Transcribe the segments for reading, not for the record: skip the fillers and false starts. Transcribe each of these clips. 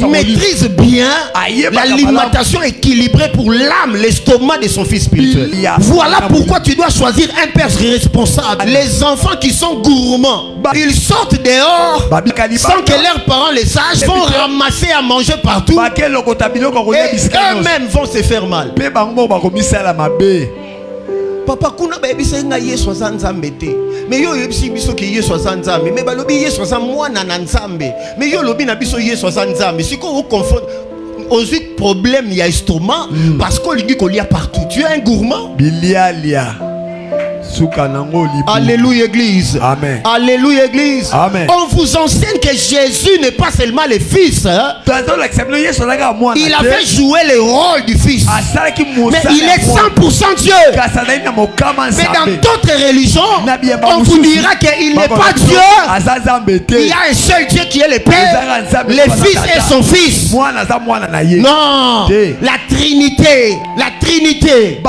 maîtrise bien l'alimentation équilibrée pour l'âme, l'estomac de son fils spirituel. Voilà pourquoi tu dois choisir un père responsable. Les enfants qui sont gourmands, ils sortent dehors sans que leurs parents les sachent, vont ramasser à manger partout et eux-mêmes vont se faire mal. Papa kuna baby senga Yesu azanzambe te. Mais yo yebisi biso ke Yesu azanzambe. Mais balobi Yesu azamwana na nzambe. Mais yo lobi na biso Yesu azanzambe. Si ko confond aux problème il y a estomac parce qu'on lui dit qu'on y a partout. Tu es un gourmand. Bilialia. Alléluia église. Amen. Alléluia église. Amen. On vous enseigne que Jésus n'est pas seulement le fils. Hein? Il avait joué le rôle du fils. Mais il est 100% Dieu. Mais dans d'autres religions, on vous dira qu'il n'est pas Dieu. Il y a un seul Dieu qui est le Père, le Fils et son Fils. Non, la Trinité. La Trinité.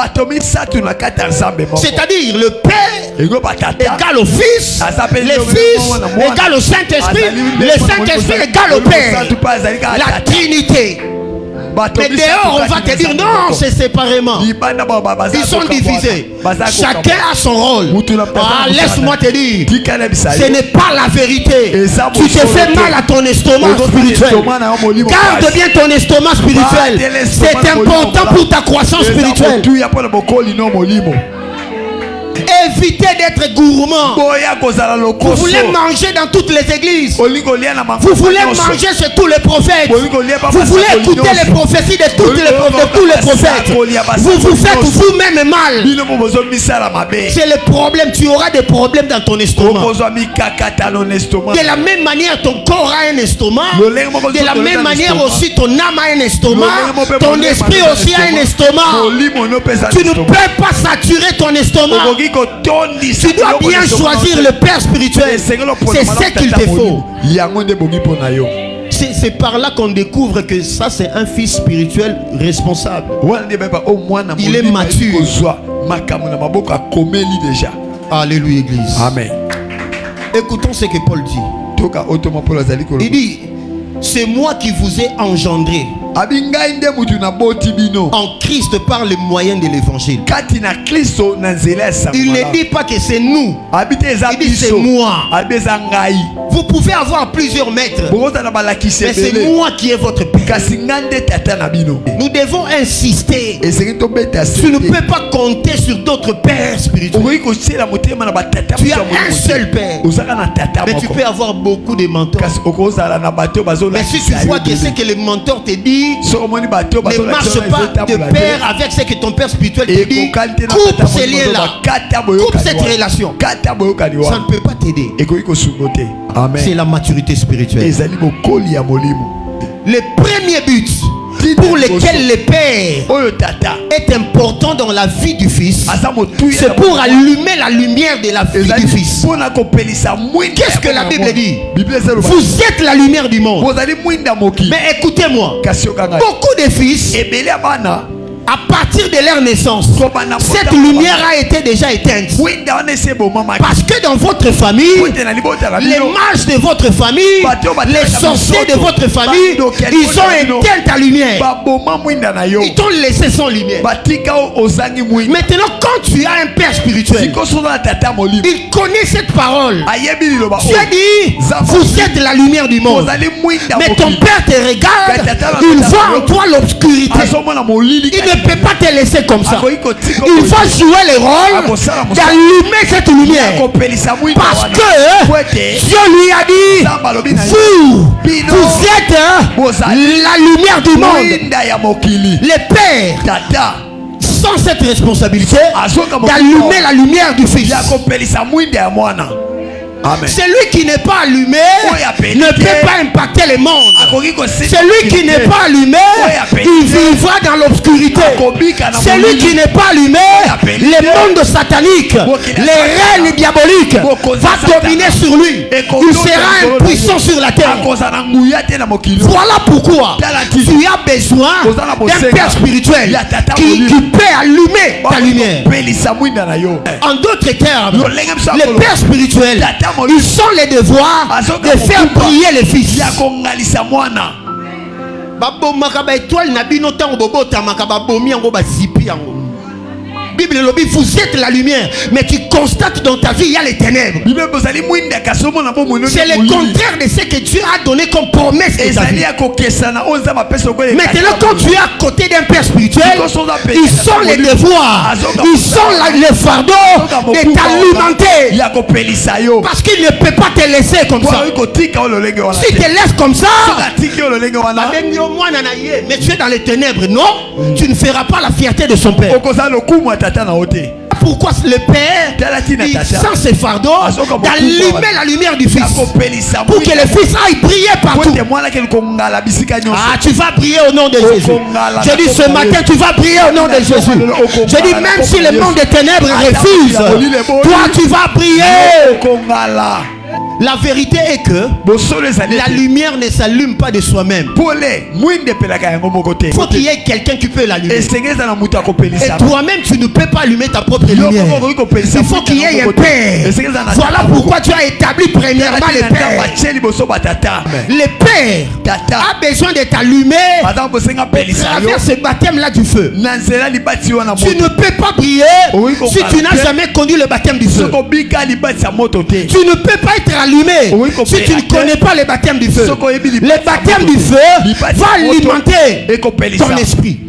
C'est-à-dire le Père égale au Fils, le Fils égale au Saint-Esprit, le Saint-Esprit égale au Père. La Trinité. Mais dehors on va te dire non, c'est séparément. Ils sont divisés. Chacun a son rôle. Ah, laisse-moi te dire, ce n'est pas la vérité. Tu te fais mal à ton estomac spirituel. Garde bien ton estomac spirituel. C'est important pour ta croissance spirituelle. Évitez d'être gourmand. Vous voulez manger dans toutes les églises. Vous voulez manger chez tous les prophètes. Vous voulez écouter les prophéties de tous les prophètes. Vous vous faites vous-même mal. C'est le problème. Tu auras des problèmes dans ton estomac. De la même manière, ton corps a un estomac. De la même manière aussi, ton âme a un estomac. Ton esprit aussi a un estomac. Tu ne peux pas saturer ton estomac. Tu dois bien choisir le père spirituel. C'est ce qu'il te faut. C'est par là qu'on découvre que ça c'est un fils spirituel responsable. Il est mature. Alléluia église. Amen. Écoutons ce que Paul dit. Il dit, c'est moi qui vous ai engendré en Christ par le moyen de l'évangile. Il ne dit pas que c'est nous. Il dit c'est moi. Vous pouvez avoir plusieurs maîtres, mais c'est moi qui est votre père. Nous devons insister. Tu ne peux pas compter sur d'autres pères spirituels. Tu as un seul père, mais tu peux avoir beaucoup de mentors. Mais si tu vois que c'est que le mentor te dit ne marche pas de pair avec ce que ton père spirituel te dit, coupe ces liens-là, coupe cette relation. Ça ne peut pas t'aider. C'est la maturité spirituelle. Le premier but pour lequel le père est important dans la vie du fils, c'est pour allumer la lumière de la vie du fils. Qu'est-ce que la Bible dit? Vous êtes la lumière du monde. Mais écoutez-moi, beaucoup de fils, à partir de leur naissance, cette lumière a été déjà éteinte. Parce que dans votre famille, les mages de votre famille, les sorciers de votre famille, ils ont éteint ta lumière. Ils t'ont laissé sans lumière. Maintenant, quand tu as un père spirituel, il connaît cette parole. Tu as dit, vous êtes la lumière du monde. Mais ton père te regarde, il voit en toi l'obscurité. Il ne peut pas te laisser comme ça. Il va jouer le rôle d'allumer cette lumière. Parce que Dieu lui a dit, vous êtes la lumière du monde. Les pères, sans cette responsabilité d'allumer la lumière du Fils. Amen. Celui qui n'est pas allumé ne peut pas impacter le monde. Celui qui n'est pas allumé, il vivra dans l'obscurité. Celui qui n'est pas allumé, le monde satanique, les règnes diaboliques va dominer sur lui. Il sera impuissant sur la terre. Voilà pourquoi tu as besoin d'un père spirituel qui peut allumer ta lumière. En d'autres termes, le père spirituel, ils sont les devoirs de faire briller les fils. Bible lobby, vous êtes la lumière, mais tu constates dans ta vie il y a les ténèbres. C'est le contraire de ce que Dieu a donné comme promesse. Maintenant, quand tu es à côté d'un père spirituel, ils sont les devoirs, ils sont les fardeaux de t'alimenter, parce qu'il ne peut pas te laisser comme ça. Si tu te laisses comme ça, mais tu es dans les ténèbres, non, tu ne feras pas la fierté de son père. Pourquoi le père, il sent ses fardeaux d'allumer la lumière du fils pour que le fils aille briller partout. Ah, tu vas briller au nom de Jésus. Je dis ce matin, tu vas briller au nom de Jésus. Je dis même si le monde des ténèbres refuse, toi tu vas briller. La vérité est que la lumière ne s'allume pas de soi-même. Il faut qu'il y ait quelqu'un qui peut l'allumer. Et toi-même, tu ne peux pas allumer ta propre lumière. Il faut qu'il y ait un père. Voilà pourquoi tu as établi premièrement le père. Le père a besoin de t'allumer à travers ce baptême-là du feu. Tu ne peux pas briller si tu n'as jamais conduit le baptême du feu. Tu ne peux pas être allumé si tu ne connais pas le baptême du feu. Le baptême du feu va alimenter ton esprit.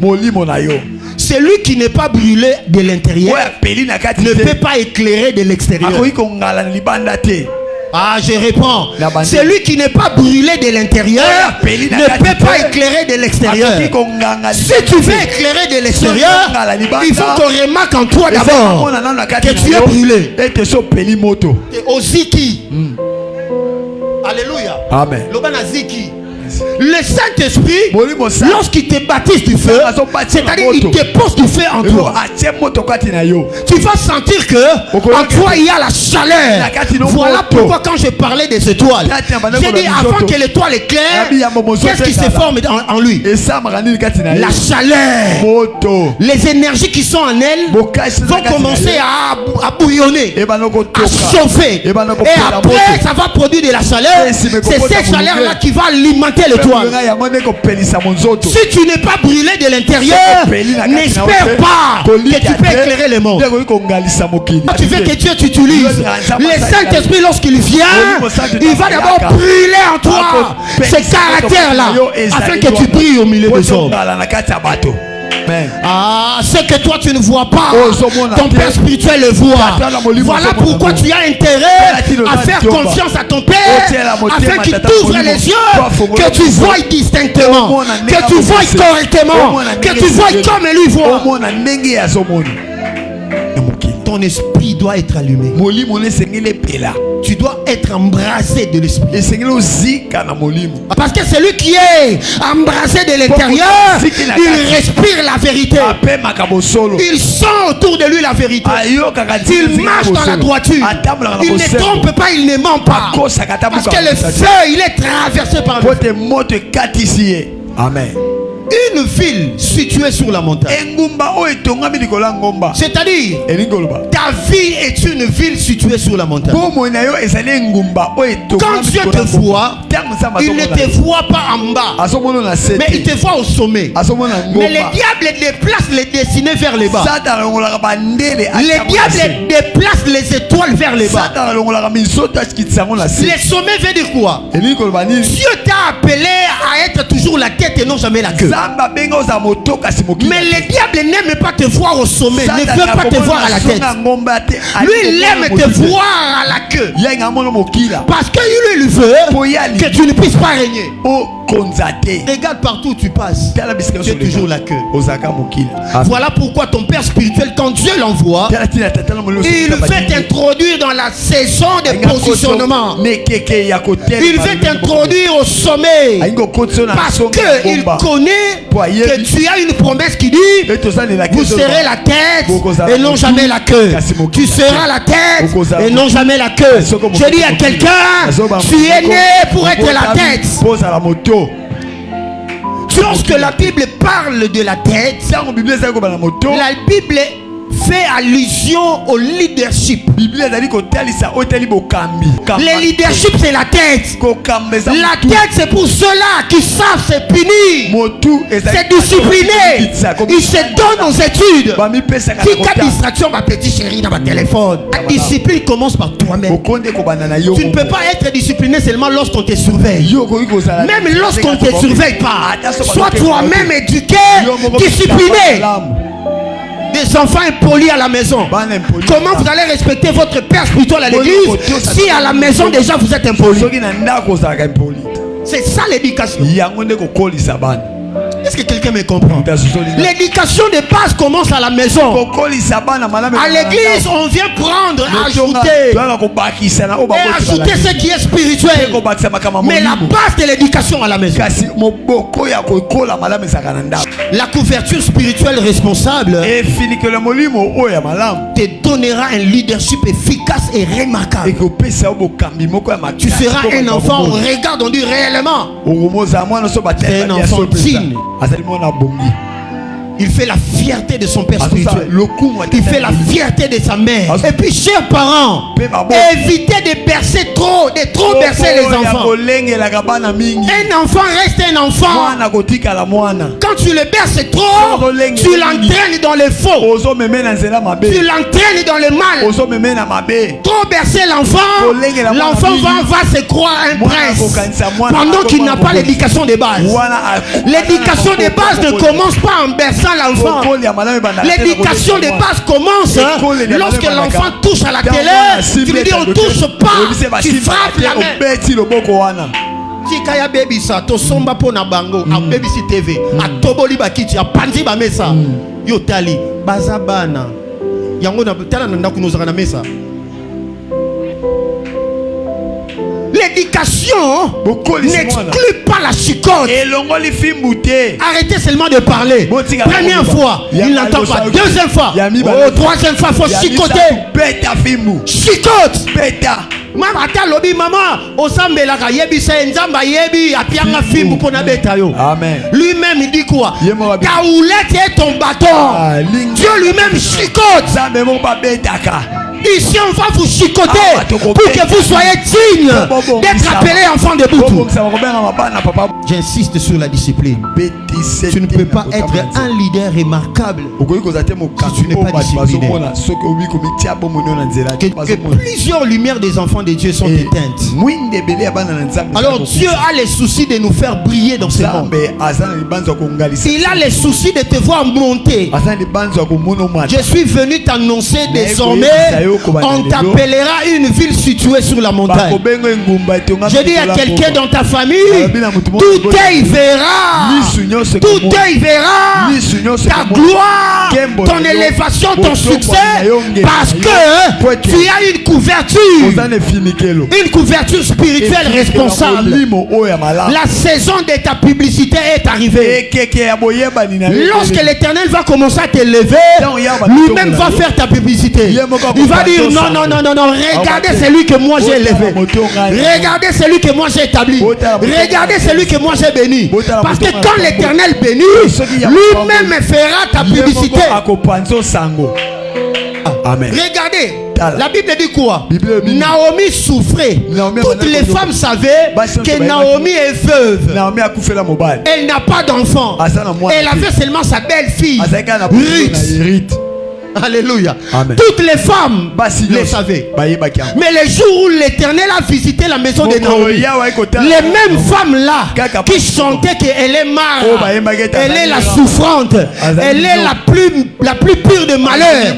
Celui qui n'est pas brûlé de l'intérieur ne peut pas éclairer de l'extérieur. Ah, je réponds. Celui qui n'est pas brûlé de l'intérieur ne peut pas éclairer de l'extérieur. Si tu veux éclairer de l'extérieur, il faut qu'on remarque en toi d'abord que tu es brûlé. Oziki. Alléluia. Amen. Le Saint-Esprit, lorsqu'il te baptise du feu, c'est-à-dire il te pose du feu en toi, tu vas sentir que en toi il y a la chaleur. Voilà pourquoi quand je parlais des étoiles, j'ai dit avant que l'étoile éclaire, qu'est-ce qui se forme en lui? La chaleur. Les énergies qui sont en elle vont commencer à bouillonner, à chauffer, et après ça va produire de la chaleur. C'est cette chaleur là qui va alimenter l'étoile. Si tu n'es pas brûlé de l'intérieur, n'espère pas que tu peux éclairer le monde. Tu veux que Dieu t'utilise. Le Saint-Esprit, lorsqu'il vient, il va d'abord brûler en toi ce caractère-là, afin que tu brilles au milieu des hommes. Ah, ce que toi tu ne vois pas, ton père spirituel le voit. Voilà pourquoi tu as intérêt à faire confiance à ton père, afin qu'il t'ouvre les yeux, que tu vois distinctement, que tu vois correctement, que tu vois comme lui voit. Ton esprit doit être allumé. Tu dois être embrassé de l'esprit. Parce que celui qui est embrassé de l'intérieur, il respire la vérité. Il sent autour de lui la vérité. Il marche dans la droiture. Il ne trompe pas, il ne ment pas. Parce que le feu, il est traversé par le feu. Amen. Une ville située sur la montagne, c'est-à-dire ta vie est une ville située sur la montagne. Quand Dieu te voit, il ne te voit pas en bas, mais il te voit au sommet. Mais le diable déplace les destinées vers les bas. Le diable déplace les étoiles vers les bas. Le sommet veut dire quoi? Dieu t'a appelé à être toujours la tête et non jamais la queue. Mais le diable n'aime pas te voir au sommet, ne veut pas te voir à la tête. Lui, il aime te voir à la queue. Parce que lui, il veut que tu ne puisses pas régner. Regarde partout où tu passes, tu es toujours la queue. Voilà pourquoi ton père spirituel, quand Dieu l'envoie, il veut t'introduire dans la saison de positionnement. Il veut t'introduire au sommet, parce qu'il connaît que tu as une promesse qui dit: vous serez la tête et non jamais la queue. Tu seras la tête et non jamais la queue. Je dis à quelqu'un, tu es né pour être la tête. Lorsque la Bible parle de la tête, la Bible fait allusion au leadership. Le leadership, c'est la tête. La tête, c'est pour ceux-là qui savent se punir. C'est discipliné. Ils se donnent aux études. Si tu as distraction, ma petite chérie, dans ma téléphone. La discipline commence par toi-même. Tu ne peux pas être discipliné seulement lorsqu'on te surveille. Même lorsqu'on ne te surveille pas. Sois toi-même éduqué, discipliné. Des enfants impolis à la maison. Comment vous allez respecter votre père spirituel à l'église si à la maison déjà vous êtes impoli? C'est ça l'éducation. Est-ce que quelqu'un me comprend? L'éducation de base commence à la maison. À l'église, on vient prendre, ajouter ce qui est spirituel. Mais la base de l'éducation à la maison. La couverture spirituelle responsable te donnera un leadership efficace et remarquable. Tu seras un enfant, on regarde, on dit réellement. C'est un enfant digne. Il fait la fierté de son père spirituel. Il fait la fierté de sa mère. Et puis, chers parents, évitez de bercer trop, de trop bercer les enfants. Un enfant reste un enfant. Quand tu le berces trop, tu l'entraînes dans le faux. Tu l'entraînes dans le mal. Trop bercer l'enfant, l'enfant va se croire un prince pendant qu'il n'a pas l'éducation de base. L'éducation de base ne commence pas en berçant l'enfant. L'éducation de base commence lorsque l'enfant touche à la télé. Tu lui dis on touche pas, tu frappes la main. Si kaya baby sa to somba pona bango a baby si TV a toboli bakiti a panzi ba mesa yo tali bazabana yango na tala na ndako nozaka na mesa. L'éducation n'exclut pas la chicote. Arrêtez seulement de parler. Première fois, il n'entend pas. Deuxième fois, troisième fois, il faut chicoter. Chicote. Maman, lui-même il dit quoi? Ta houlette est ton bâton. Dieu lui-même chicote. Ici on va vous chicoter pour que vous soyez digne d'être appelé enfant de Boutou. J'insiste sur la discipline. Tu ne peux pas être un leader remarquable si tu n'es pas discipliné. Que plusieurs lumières des enfants de Dieu sont éteintes. Alors Dieu a le souci de nous faire briller dans ce monde. Il a le souci de te voir monter. Je suis venu t'annoncer désormais, on t'appellera une ville située sur la montagne. Je dis à quelqu'un dans ta famille, tout œil verra, tout œil verra ta gloire, ton élévation, ton succès, parce que tu as une couverture spirituelle responsable. La saison de ta publicité est arrivée. Lorsque l'Éternel va commencer à t'élever, lui-même va faire ta publicité. Il va dire non, regardez celui que moi j'ai élevé, regardez celui que moi j'ai établi, regardez celui que moi j'ai béni. Parce que quand l'Éternel bénit, lui-même fera ta publicité. Amen. Regardez, la Bible dit quoi? Naomi souffrait. Toutes les femmes savaient que Naomi est veuve. Elle n'a pas d'enfant. Elle avait seulement sa belle-fille Ruth. Alléluia. Amen. Toutes les femmes le savaient. Mais le jour où l'Éternel a visité la maison de Naomi, les mêmes femmes là qui chantaient qu'elle est Mara, elle est la souffrante, elle est la plus pure de malheur,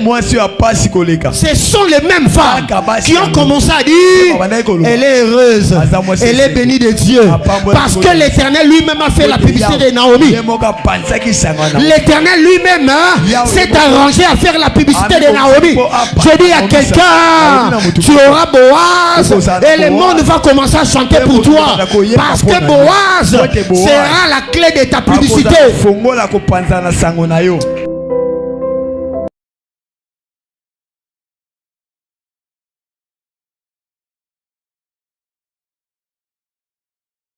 ce sont les mêmes femmes qui ont commencé à dire elle est heureuse, elle est bénie de Dieu, parce que l'Éternel lui-même a fait la publicité de Naomi. L'Éternel lui-même s'est arrangé à faire la publicité de Naomi. Je dis à quelqu'un, tu auras Boaz et le monde va commencer à chanter pour toi, parce que Boaz sera la clé de ta publicité.